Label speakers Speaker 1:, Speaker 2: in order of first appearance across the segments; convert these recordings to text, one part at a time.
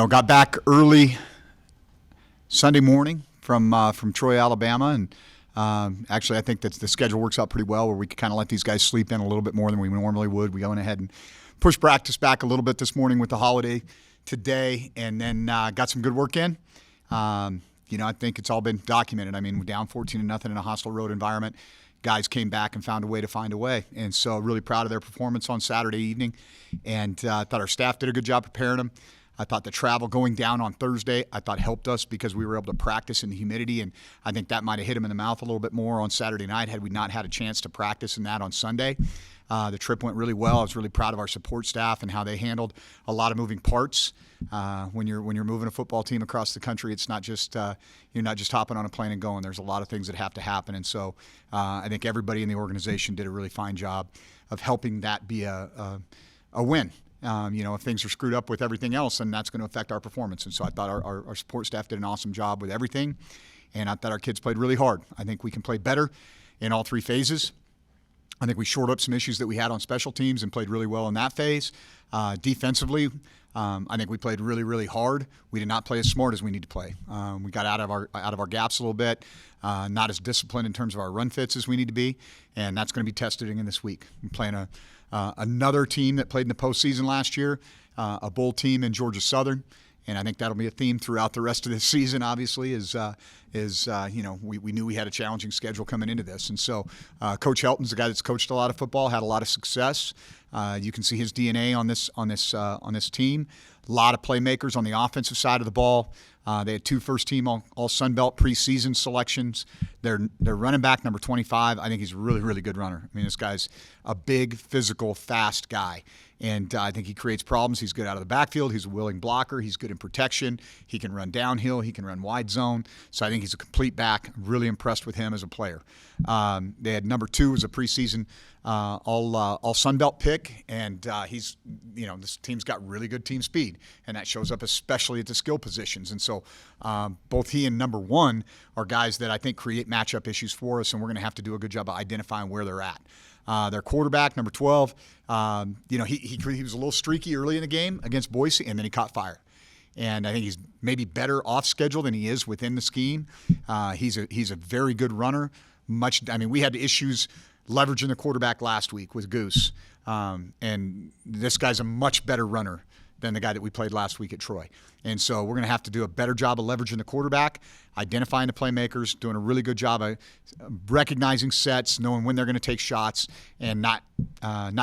Speaker 1: got back early Sunday morning from Troy, Alabama, and actually I think that the schedule works out pretty well where we could kind of let these guys sleep in a little bit more than we normally would. We went ahead and pushed practice back a little bit this morning with the holiday today, and then got some good work in. I think it's all been documented. I mean, we're down 14-0 in a hostile road environment. Guys came back and found a way to find a way. And so really proud of their performance on Saturday evening. And I thought our staff did a good job preparing them. I thought the travel going down on Thursday, I thought helped us because we were able to practice in the humidity. And I think that might have hit them in the mouth a little bit more on Saturday night had we not had a chance to practice in that on Sunday. The trip went really well. I was really proud of our support staff and how they handled a lot of moving parts. When you're moving a football team across the country, it's not just you're not just hopping on a plane and going. There's a lot of things that have to happen, and so I think everybody in the organization did a really fine job of helping that be a win. If things are screwed up with everything else, then that's going to affect our performance. And so I thought our support staff did an awesome job with everything, and I thought our kids played really hard. I think we can play better in all three phases. I think we shored up some issues that we had on special teams and played really well in that phase. Defensively, I think we played really, really hard. We did not play as smart as we need to play. We got out of our gaps a little bit, not as disciplined in terms of our run fits as we need to be, and that's going to be tested again this week. We're playing another team that played in the postseason last year, a bowl team in Georgia Southern. And I think that'll be a theme throughout the rest of this season, obviously, we knew we had a challenging schedule coming into this. And so Coach Helton's the guy that's coached a lot of football, had a lot of success. You can see his DNA on this team. A lot of playmakers on the offensive side of the ball. They had two first-team all Sun Belt preseason selections. Their running back, number 25, I think he's a really, really good runner. I mean, this guy's a big, physical, fast guy. And I think he creates problems. He's good out of the backfield. He's a willing blocker. He's good in protection. He can run downhill. He can run wide zone. So I think he's a complete back. I'm really impressed with him as a player. They had number 2 as a preseason all Sun Belt pick, and this team's got really good team speed, and that shows up especially at the skill positions. And so both he and number 1 are guys that I think create matchup issues for us, and we're going to have to do a good job of identifying where they're at. Their quarterback, number 12, he was a little streaky early in the game against Boise, and then he caught fire. And I think he's maybe better off schedule than he is within the scheme. He's a very good runner. We had issues leveraging the quarterback last week with Goose, and this guy's a much better runner than the guy that we played last week at Troy. And so we're going to have to do a better job of leveraging the quarterback, identifying the playmakers, doing a really good job of recognizing sets, knowing when they're going to take shots, and not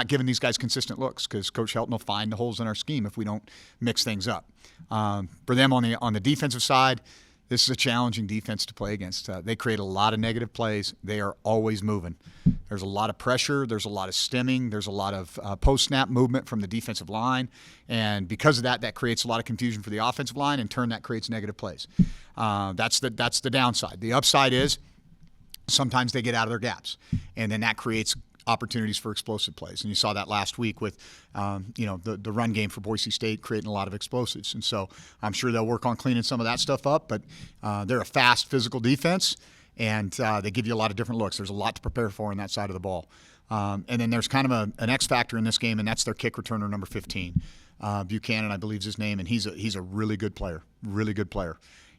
Speaker 1: giving these guys consistent looks, because Coach Helton will find the holes in our scheme if we don't mix things up. For them on the defensive side, this is a challenging defense to play against. They create a lot of negative plays. They are always moving. There's a lot of pressure. There's a lot of stemming. There's a lot of post-snap movement from the defensive line. And because of that creates a lot of confusion for the offensive line. In turn, that creates negative plays. That's the downside. The upside is sometimes they get out of their gaps. And then that creates opportunities for explosive plays. And you saw that last week with, the run game for Boise State creating a lot of explosives. And so I'm sure they'll work on cleaning some of that stuff up, but they're a fast, physical defense, and they give you a lot of different looks. There's a lot to prepare for on that side of the ball. And then there's kind of an X factor in this game, and that's their kick returner, number 15. Buchanan, I believe is his name, and he's a really good player.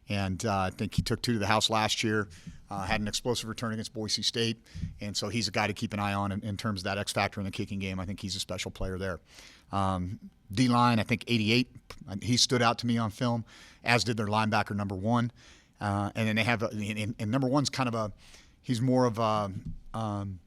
Speaker 1: And I think he took 2 to the house last year, had an explosive return against Boise State, and so he's a guy to keep an eye on in terms of that X factor in the kicking game. I think he's a special player there. D-line, I think 88, he stood out to me on film, as did their linebacker, number 1. And then they have, and number 1's he's more of a kind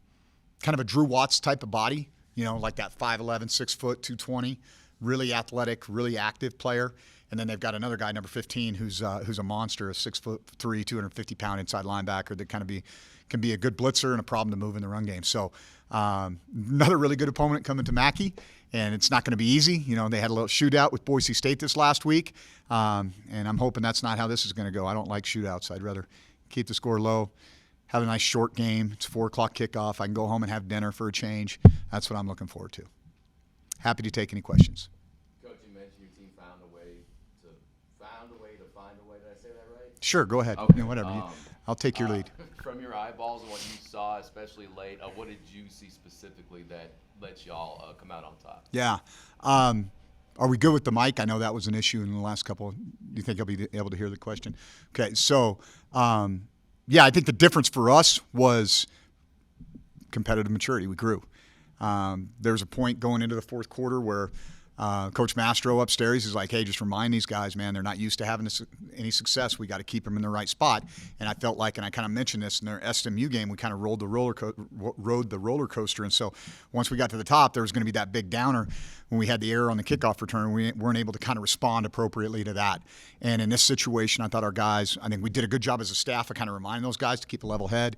Speaker 1: of a Drew Watts type of body, like that 5'11", 6 foot, 220, really athletic, really active player. And then they've got another guy, number 15, who's a monster, a 6'3", 250-pound inside linebacker that can be a good blitzer and a problem to move in the run game. So another really good opponent coming to Mackey, and it's not going to be easy. They had a little shootout with Boise State this last week, and I'm hoping that's not how this is going to go. I don't like shootouts. I'd rather keep the score low, have a nice short game. It's 4 o'clock kickoff. I can go home and have dinner for a change. That's what I'm looking forward to. Happy to take any questions. Sure, go ahead.
Speaker 2: Okay.
Speaker 1: Whatever. I'll take your lead.
Speaker 2: From your eyeballs and what you saw, especially late, what did you see specifically that let y'all come out on top?
Speaker 1: Yeah. Are we good with the mic? I know that was an issue in the last couple. Do you think I'll be able to hear the question? Okay, so yeah, I think the difference for us was competitive maturity. We grew. There was a point going into the fourth quarter where Coach Mastro upstairs is like, hey, just remind these guys, man, they're not used to having any success. We got to keep them in the right spot. And I felt like, and I kind of mentioned this in their SMU game, we kind of rode the roller coaster. And so once we got to the top, there was going to be that big downer when we had the error on the kickoff return. We weren't able to kind of respond appropriately to that. And in this situation, I thought our guys, I think we did a good job as a staff of kind of reminding those guys to keep a level head,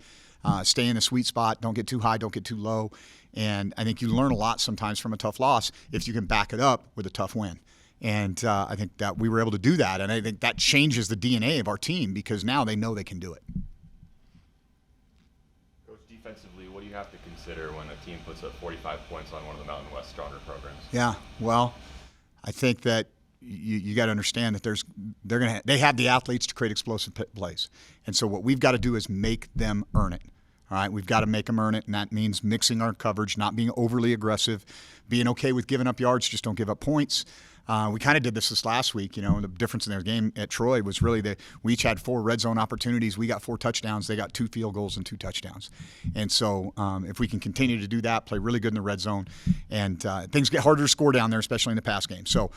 Speaker 1: stay in the sweet spot, don't get too high, don't get too low. And I think you learn a lot sometimes from a tough loss if you can back it up with a tough win. And I think that we were able to do that. And I think that changes the DNA of our team because now they know they can do it.
Speaker 3: Coach, defensively, what do you have to consider when a team puts up 45 points on one of the Mountain West stronger programs?
Speaker 1: Yeah, well, I think that you got to understand that they have the athletes to create explosive plays. And so what we've got to do is make them earn it. All right, we've got to make them earn it, and that means mixing our coverage, not being overly aggressive, being okay with giving up yards, just don't give up points. We kind of did this last week. You know, the difference in their game at Troy was really that we each had 4 red zone opportunities. We got 4 touchdowns. They got 2 field goals and 2 touchdowns. And so if we can continue to do that, play really good in the red zone, and things get harder to score down there, especially in the pass game. So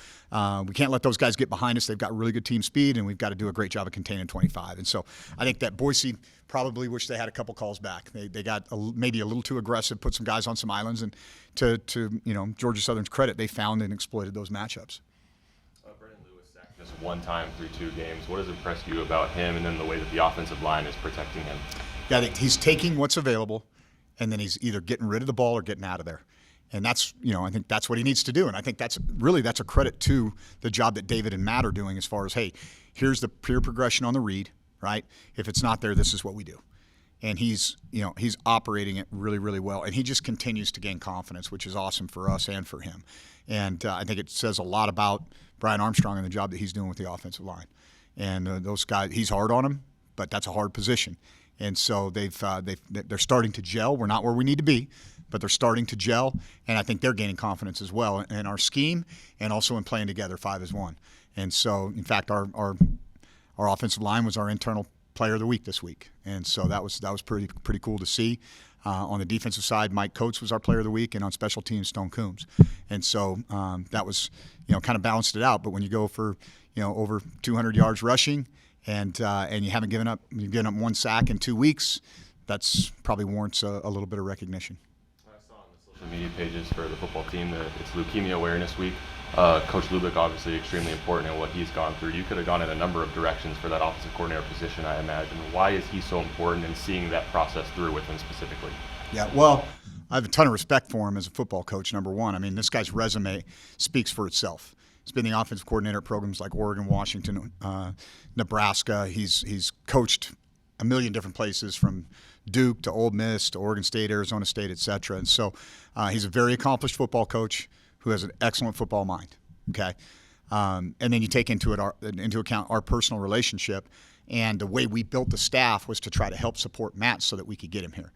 Speaker 1: we can't let those guys get behind us. They've got really good team speed, and we've got to do a great job of containing 25. And so I think that Boise probably wish they had a couple calls back. They got maybe a little too aggressive, put some guys on some islands, and to Georgia Southern's credit, they found and exploited those matchups.
Speaker 3: Brendan Lewis sacked just one time through 2 games. What has impressed you about him and then the way that the offensive line is protecting him?
Speaker 1: Yeah, I think he's taking what's available, and then he's either getting rid of the ball or getting out of there. And that's, I think that's what he needs to do. And I think that's a credit to the job that David and Matt are doing as far as, hey, here's the pure progression on the read, right? If it's not there, this is what we do. And he's operating it really, really well. And he just continues to gain confidence, which is awesome for us and for him. And I think it says a lot about Brian Armstrong and the job that he's doing with the offensive line. And those guys, he's hard on them, but that's a hard position. And so they're starting to gel. We're not where we need to be, but they're starting to gel. And I think they're gaining confidence as well in our scheme and also in playing together 5 as 1. And so, in fact, our offensive line was our internal player of the week this week, and so that was pretty cool to see. On the defensive side, Mike Coates was our player of the week, and on special teams, Stone Coombs. And so that was kind of balanced it out. But when you go for over 200 yards rushing, and you haven't given up 1 sack in 2 weeks, that's probably warrants a little bit of recognition.
Speaker 3: I saw on the social media pages for the football team that it's Leukemia Awareness Week. Coach Lubick, obviously extremely important in what he's gone through. You could have gone in a number of directions for that offensive coordinator position, I imagine. Why is he so important in seeing that process through with him specifically?
Speaker 1: Yeah, well, I have a ton of respect for him as a football coach, number one. I mean, this guy's resume speaks for itself. He's been the offensive coordinator at programs like Oregon, Washington, Nebraska. He's coached a million different places from Duke to Ole Miss to Oregon State, Arizona State, et cetera. And so he's a very accomplished football coach who has an excellent football mind, okay? And then you take into account our personal relationship, and the way we built the staff was to try to help support Matt so that we could get him here.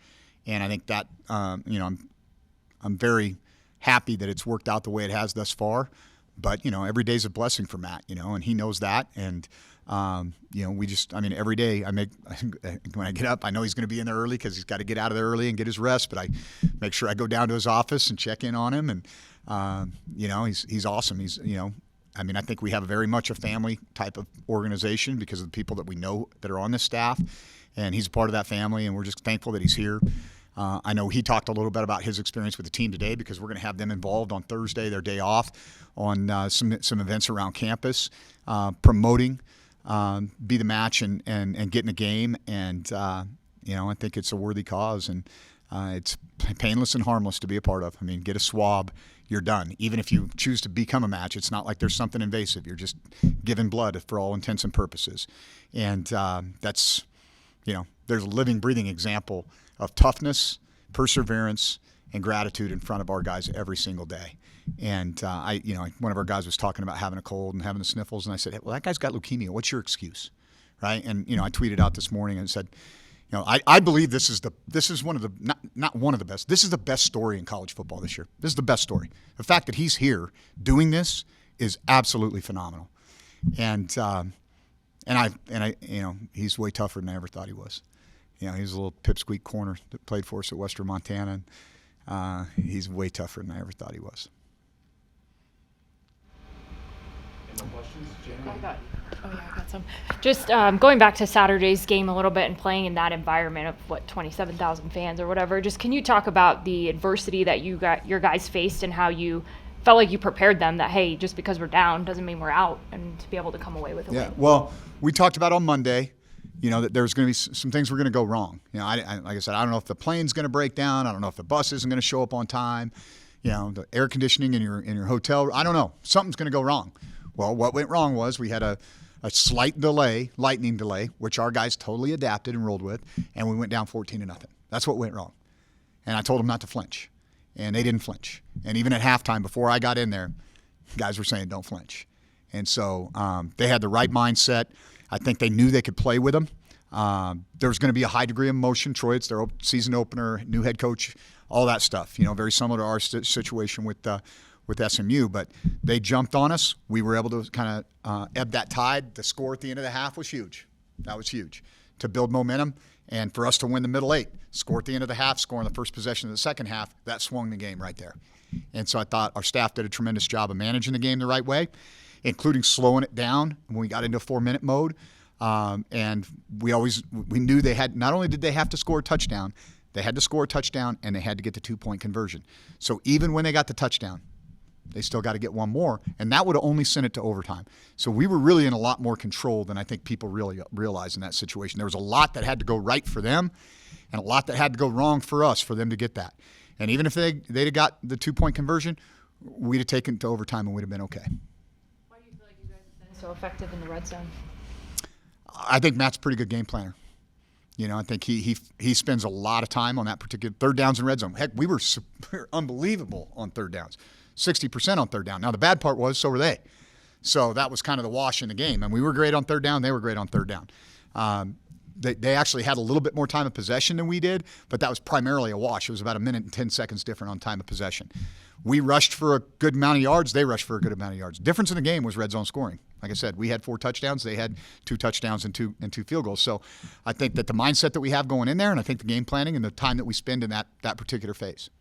Speaker 1: And I think that, I'm very happy that it's worked out the way it has thus far. But, every day's a blessing for Matt, and he knows that. And, every day when I get up, I know he's going to be in there early because he's got to get out of there early and get his rest. But I make sure I go down to his office and check in on him. And, he's awesome. I think we have very much a family type of organization because of the people that we know that are on this staff. And he's a part of that family, and we're just thankful that he's here. I know he talked a little bit about his experience with the team today because we're going to have them involved on Thursday, their day off, on some events around campus, promoting Be the Match and getting a game. And, I think it's a worthy cause, and it's painless and harmless to be a part of. I mean, get a swab, you're done. Even if you choose to become a match, it's not like there's something invasive. You're just giving blood for all intents and purposes. And that's, there's a living, breathing example of toughness, perseverance, and gratitude in front of our guys every single day. And one of our guys was talking about having a cold and having the sniffles, and I said, hey, well, that guy's got leukemia. What's your excuse, right? And I tweeted out this morning and said, I believe this is one of the not one of the best. This is the best story in college football this year. This is the best story. The fact that he's here doing this is absolutely phenomenal. And I, he's way tougher than I ever thought he was. He was a little pipsqueak corner that played for us at Western Montana. And, he's way tougher than I ever thought he was.
Speaker 2: Any more questions, Jamie?
Speaker 4: I got some. Just going back to Saturday's game a little bit and playing in that environment of 27,000 fans or whatever. Just can you talk about the adversity that your guys faced and how you felt like you prepared them that, hey, just because we're down doesn't mean we're out, and to be able to come away with a win?
Speaker 1: Well, we talked about on Monday, that there's going to be some things were going to go wrong. Like I said, I don't know if the plane's going to break down. I don't know if the bus isn't going to show up on time. The air conditioning in your hotel. I don't know. Something's going to go wrong. Well, what went wrong was we had a slight delay, lightning delay, which our guys totally adapted and rolled with, and we went down 14-0. That's what went wrong. And I told them not to flinch, and they didn't flinch. And even at halftime, before I got in there, guys were saying, don't flinch. And so they had the right mindset. I think they knew they could play with them. There was going to be a high degree of emotion. Troy, it's their season opener, new head coach, all that stuff. Very similar to our situation with SMU. But they jumped on us. We were able to kind of ebb that tide. The score at the end of the half was huge. That was huge to build momentum. And for us to win the middle eight, score at the end of the half, score in the first possession of the second half, that swung the game right there. And so I thought our staff did a tremendous job of managing the game the right way, including slowing it down when we got into a 4-minute mode. And we knew they had, not only did they have to score a touchdown, they had to score a touchdown and they had to get the 2-point conversion. So even when they got the touchdown, they still got to get one more, and that would have only sent it to overtime. So we were really in a lot more control than I think people really realize in that situation. There was a lot that had to go right for them and a lot that had to go wrong for us for them to get that. And even if they'd have got the 2-point conversion, we'd have taken it to overtime and we'd have been okay.
Speaker 4: Why do you feel like you guys have been so effective in the red zone?
Speaker 1: I think Matt's a pretty good game planner. I think he spends a lot of time on that particular third downs and red zone. Heck, we were unbelievable on third downs. 60% on third down. Now, the bad part was so were they. So that was kind of the wash in the game. And we were great on third down. They were great on third down. They actually had a little bit more time of possession than we did, but that was primarily a wash. It was about 1 minute and 10 seconds different on time of possession. We rushed for a good amount of yards. They rushed for a good amount of yards. Difference in the game was red zone scoring. Like I said, we had 4 touchdowns. They had 2 touchdowns and two field goals. So I think that the mindset that we have going in there, and I think the game planning and the time that we spend in that particular phase.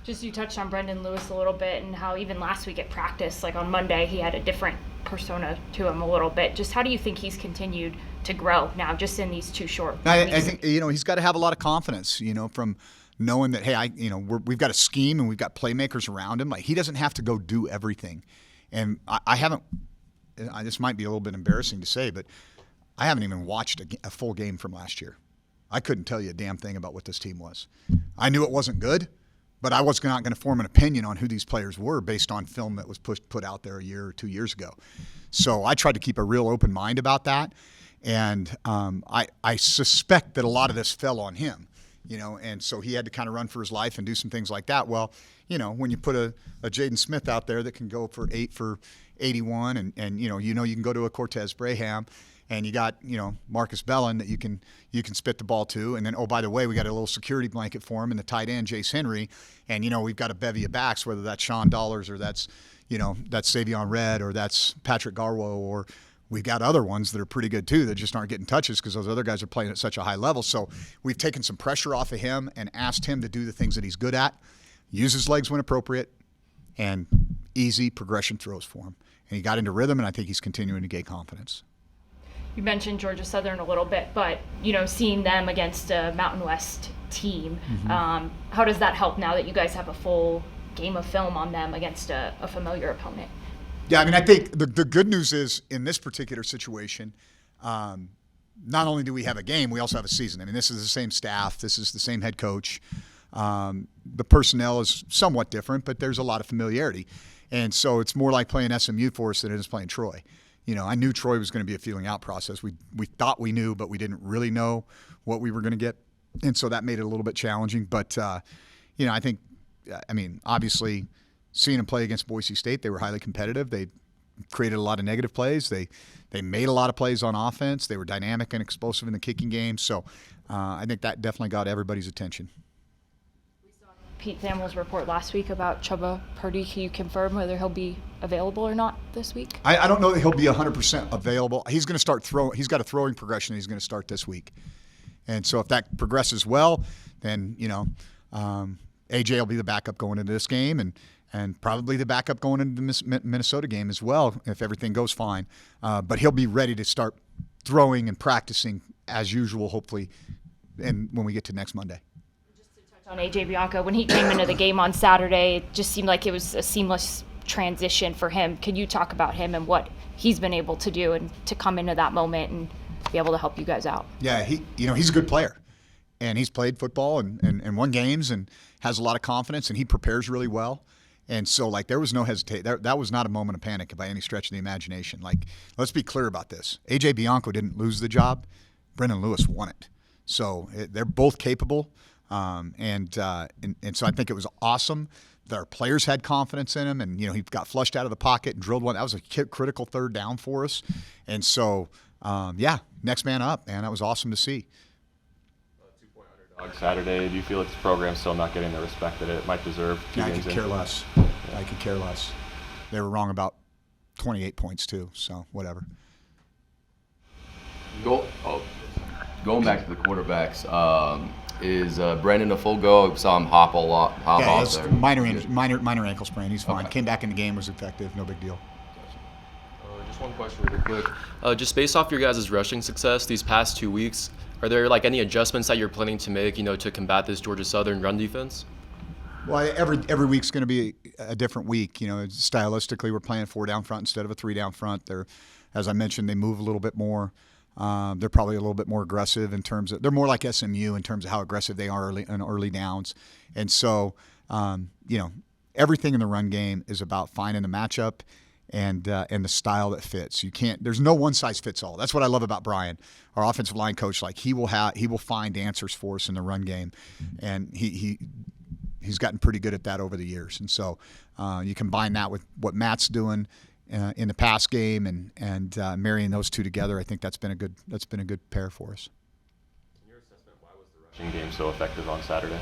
Speaker 4: Just you touched on Brendan Lewis a little bit and how even last week at practice, like on Monday, he had a different persona to him a little bit. Just how do you think he's continued to grow now just in these 2 short weeks?
Speaker 1: I think, he's got to have a lot of confidence, from knowing that, hey, we've got a scheme and we've got playmakers around him. Like, he doesn't have to go do everything. And I haven't, this might be a little bit embarrassing to say, but I haven't even watched a full game from last year. I couldn't tell you a damn thing about what this team was. I knew it wasn't good. But I was not going to form an opinion on who these players were based on film that was put out there a year or 2 years ago. So I tried to keep a real open mind about that. And I suspect that a lot of this fell on him, and so he had to kind of run for his life and do some things like that. Well, when you put a Jaden Smith out there that can go for 8 for 81 and you can go to a Cortez Braham, and you got, Marcus Bellin that you can spit the ball to. And then, oh, by the way, we got a little security blanket for him in the tight end, Jace Henry. And, we've got a bevy of backs, whether that's Sean Dollars or that's Savion Red or that's Patrick Garwo, or we've got other ones that are pretty good too that just aren't getting touches because those other guys are playing at such a high level. So we've taken some pressure off of him and asked him to do the things that he's good at, use his legs when appropriate, and easy progression throws for him. And he got into rhythm, and I think he's continuing to gain confidence.
Speaker 4: You mentioned Georgia Southern a little bit, but, seeing them against a Mountain West team, how does that help now that you guys have a full game of film on them against a familiar opponent?
Speaker 1: Yeah, I think the good news is in this particular situation, not only do we have a game, we also have a season. This is the same staff. This is the same head coach. The personnel is somewhat different, but there's a lot of familiarity. And so it's more like playing SMU for us than it is playing Troy. I knew Troy was going to be a feeling out process. We thought we knew, but we didn't really know what we were going to get. And so that made it a little bit challenging. But, I think, obviously seeing them play against Boise State, they were highly competitive. They created a lot of negative plays. They made a lot of plays on offense. They were dynamic and explosive in the kicking game. So I think that definitely got everybody's attention.
Speaker 4: Pete Thamel's report last week about Chubba Purdy. Can you confirm whether he'll be available or not this week?
Speaker 1: I don't know that he'll be 100% available. He's going to start throwing. He's got a throwing progression he's going to start this week. And so if that progresses well, then, AJ will be the backup going into this game and probably the backup going into the Minnesota game as well if everything goes fine. But he'll be ready to start throwing and practicing as usual, hopefully, and when we get to next Monday.
Speaker 4: Just to touch on AJ Bianco, when he came into the game on Saturday, it just seemed like it was a seamless transition for him. Can you talk about him and what he's been able to do and to come into that moment and be able to help you guys out?
Speaker 1: Yeah, he's a good player, and he's played football and won games and has a lot of confidence, and he prepares really well. And so, there was no hesitation. That was not a moment of panic by any stretch of the imagination. Let's be clear about this. A.J. Bianco didn't lose the job. Brendan Lewis won it. So they're both capable, and so I think it was awesome. Our players had confidence in him, and he got flushed out of the pocket and drilled one. That was a critical third down for us. And so, next man up, man. That was awesome to see.
Speaker 3: 2-point underdog Saturday. Do you feel like this program's still not getting the respect that it might deserve?
Speaker 1: I could care less. I could care less. They were wrong about 28 points too, so whatever.
Speaker 5: Going back to the quarterbacks, is Brandon a full go? I saw him hop off there.
Speaker 1: Minor ankle sprain. He's fine.
Speaker 5: Okay.
Speaker 1: Came back in the game, was effective. No big deal.
Speaker 6: Just one question really quick. Just based off your guys' rushing success these past 2 weeks, are there any adjustments that you're planning to make, to combat this Georgia Southern run defense?
Speaker 1: Well, every week's going to be a different week. Stylistically, we're playing 4 down front instead of a 3 down front. As I mentioned, they move a little bit more. They're probably a little bit more aggressive in terms of – they're more like SMU in terms of how aggressive they are in early downs. And so, everything in the run game is about finding the matchup and the style that fits. There's no one size fits all. That's what I love about Brian, our offensive line coach. He will find answers for us in the run game, and he's gotten pretty good at that over the years. And so you combine that with what Matt's doing in the pass game and marrying those two together, I think that's been a good pair for us.
Speaker 3: In your assessment, why was the rushing game so effective on Saturday?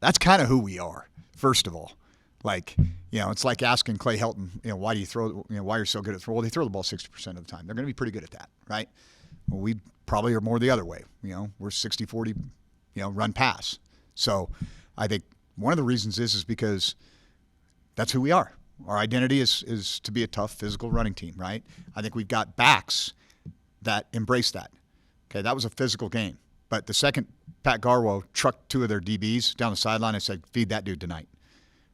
Speaker 1: That's kind of who we are. First of all, it's like asking Clay Helton, why do you throw, why you're so good at throwing? Well, they throw the ball 60% of the time. They're going to be pretty good at that, right? Well, we probably are more the other way. We're 60-40, run pass. So I think one of the reasons is because that's who we are. Our identity is to be a tough physical running team, right? I think we've got backs that embrace that. Okay, that was a physical game. But the second Pat Garwo trucked 2 of their DBs down the sideline and said, feed that dude tonight,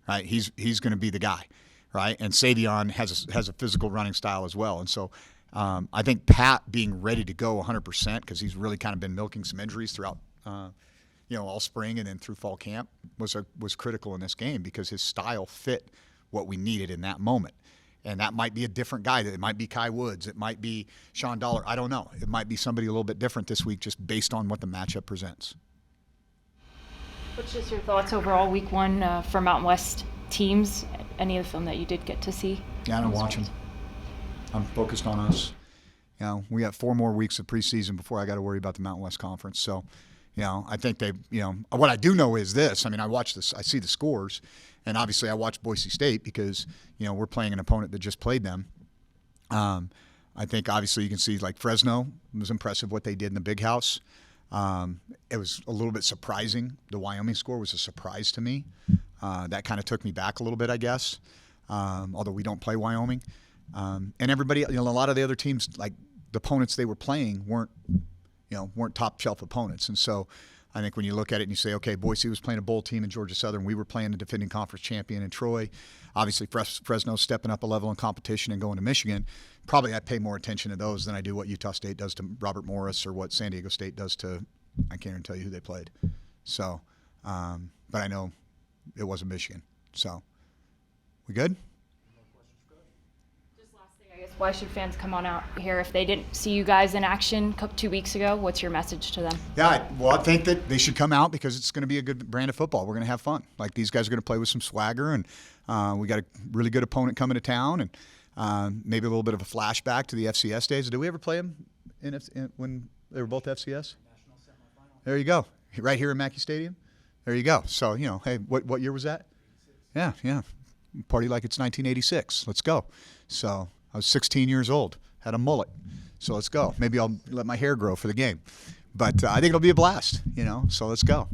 Speaker 1: right? He's going to be the guy, right? And Savion has a physical running style as well. And so I think Pat being ready to go 100% because he's really kind of been milking some injuries throughout all spring and then through fall camp was critical in this game because his style fit what we needed in that moment. And that might be a different guy. It might be Kai Woods. It might be Sean Dollar. I don't know. It might be somebody a little bit different this week just based on what the matchup presents.
Speaker 4: What's just your thoughts overall week 1 for Mountain West teams? Any of the film that you did get to see?
Speaker 1: Yeah, I don't watch them. I'm focused on us. We got 4 more weeks of preseason before I got to worry about the Mountain West Conference. So, I think what I do know is this. I mean, I watch this. I see the scores. And obviously I watch Boise State because, we're playing an opponent that just played them. I think obviously you can see Fresno was impressive what they did in the Big House. It was a little bit surprising. The Wyoming score was a surprise to me. That kind of took me back a little bit, I guess, although we don't play Wyoming. And everybody, a lot of the other teams, the opponents they were playing weren't top shelf opponents. And so I think when you look at it and you say, okay, Boise was playing a bowl team in Georgia Southern. We were playing the defending conference champion in Troy. Obviously, Fresno's stepping up a level in competition and going to Michigan. Probably I pay more attention to those than I do what Utah State does to Robert Morris or what San Diego State does to, I can't even tell you who they played. So, but I know it wasn't Michigan. So, we good?
Speaker 4: Why should fans come on out here if they didn't see you guys in action 2 weeks ago? What's your message to them?
Speaker 1: Yeah, I think that they should come out because it's going to be a good brand of football. We're going to have fun. These guys are going to play with some swagger, and we got a really good opponent coming to town, and maybe a little bit of a flashback to the FCS days. Did we ever play them when They were both FCS? There you go. Right here in Mackey Stadium? There you go. So, hey, what year was that? Yeah. Party like it's 1986. Let's go. So I was 16 years old, had a mullet. So let's go. Maybe I'll let my hair grow for the game. But I think it'll be a blast, so let's go.